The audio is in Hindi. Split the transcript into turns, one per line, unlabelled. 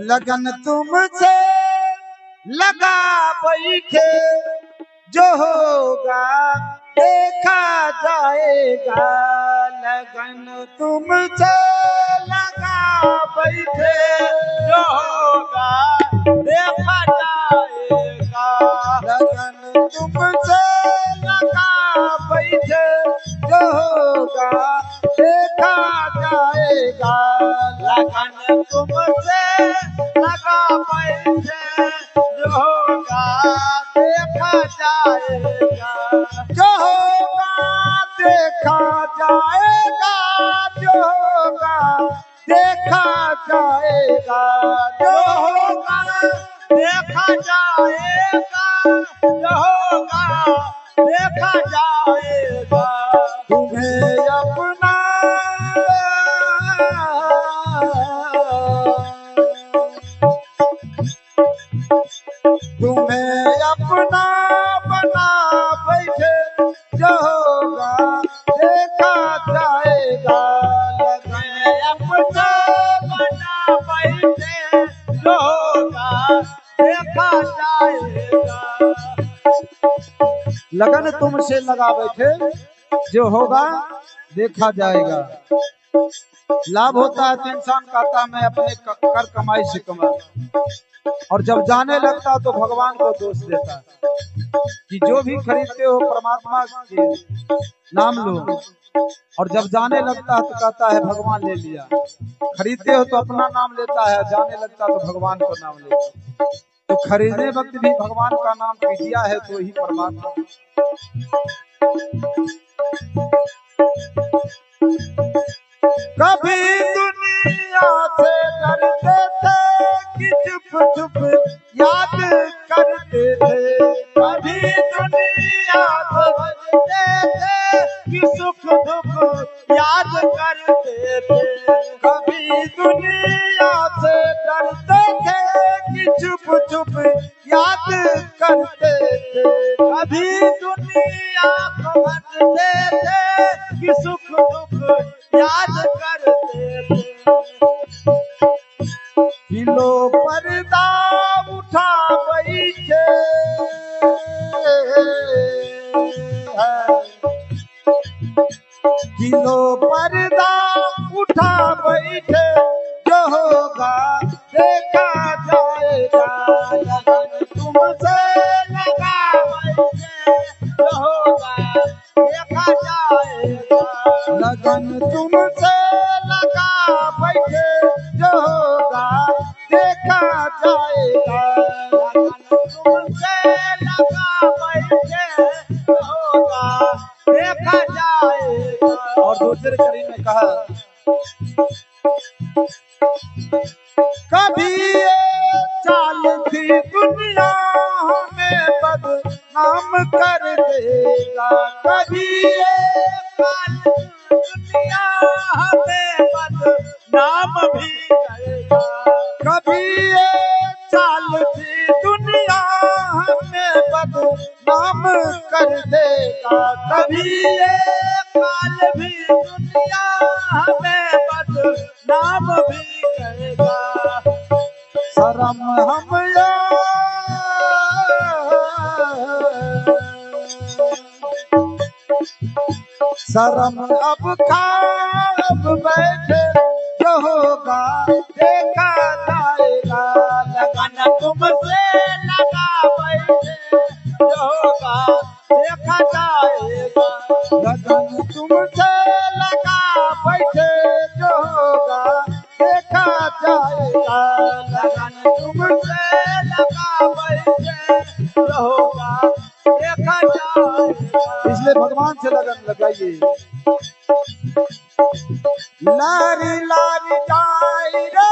लगन तुमसे लगा बैठे, जो होगा देखा जाएगा। लगन तुमसे लगा बैठे, जो होगा देखा जाएगा। लगन तुमसे लगा बैठे, जो होगा देखा जाएगा। लगन तुमसे लगा बैठे, जो होगा देखा जाएगा। जो होगा देखा जाएगा, जो होगा देखा जाएगा। जो होगा देखा जाएगा, जो होगा देखा जाएगा। तुम्हें अपना तुम्हें अपना बना बैठे, जो होगा देखा जाएगा। लगन अपना बना बैठे, जो होगा देखा जाएगा। लगन तुमसे लगा बैठे, जो होगा देखा जाएगा। लाभ होता है तो इंसान कहता मैं अपने कर कमाई से कमा, और जब जाने लगता तो भगवान को दोष देता है कि जो भी खरीदते हो परमात्मा के नाम लो, और जब जाने लगता है तो कहता है भगवान ले लिया। खरीदते हो तो अपना नाम लेता है, जाने लगता तो भगवान को नाम लेता है। तो खरीदने वक्त भी भगवान का नाम दिया है तो ही परमात्मा। कभी दुनिया से डरते थे कि चुप चुप याद करते थे। कभी दुनिया से डरते थे कि सुख दुख याद करते थे। कभी दुनिया से डरते थे कि चुप चुप याद करते थे। कभी दुनिया को डरते थे कि सुख दुख याद करते थे। किलो पर्दा उठा बैठे, किलो पर्दा उठा बैठे, जो होगा देखा जाएगा। लगन तुमसे लगा बैठे, जो होगा देखा जाएगा। लगन तुमसे लगा बैठे, जो होगा देखा जाएगा। लगन तुमसे लगा बैठे, जो होगा देखा जाएगा। और दूसरे करीब में कहा कभी ये चाल थी दुनिया हमें बदनाम कर देगा। कभी ये चाल दुनिया हमें बदनाम भी करेगा। कभी ये चाल थी दुनिया हमें बदनाम कर देगा। कभी ये काल भी दुनिया हमें बदनाम भी करेगा। शर्म हम शर्म अब खाब बैठे, जो होगा देखा जाएगा। लगन तुमसे लगा बैठे, जो होगा देखा जाएगा। लगन तुमसे लगा बैठे, जो होगा देखा जाएगा। लगन तुमसे लगा बैठे, जो होगा देखा जाएगा। इसलिए भगवान से लगन लगाइए। लारी लारी जाई रे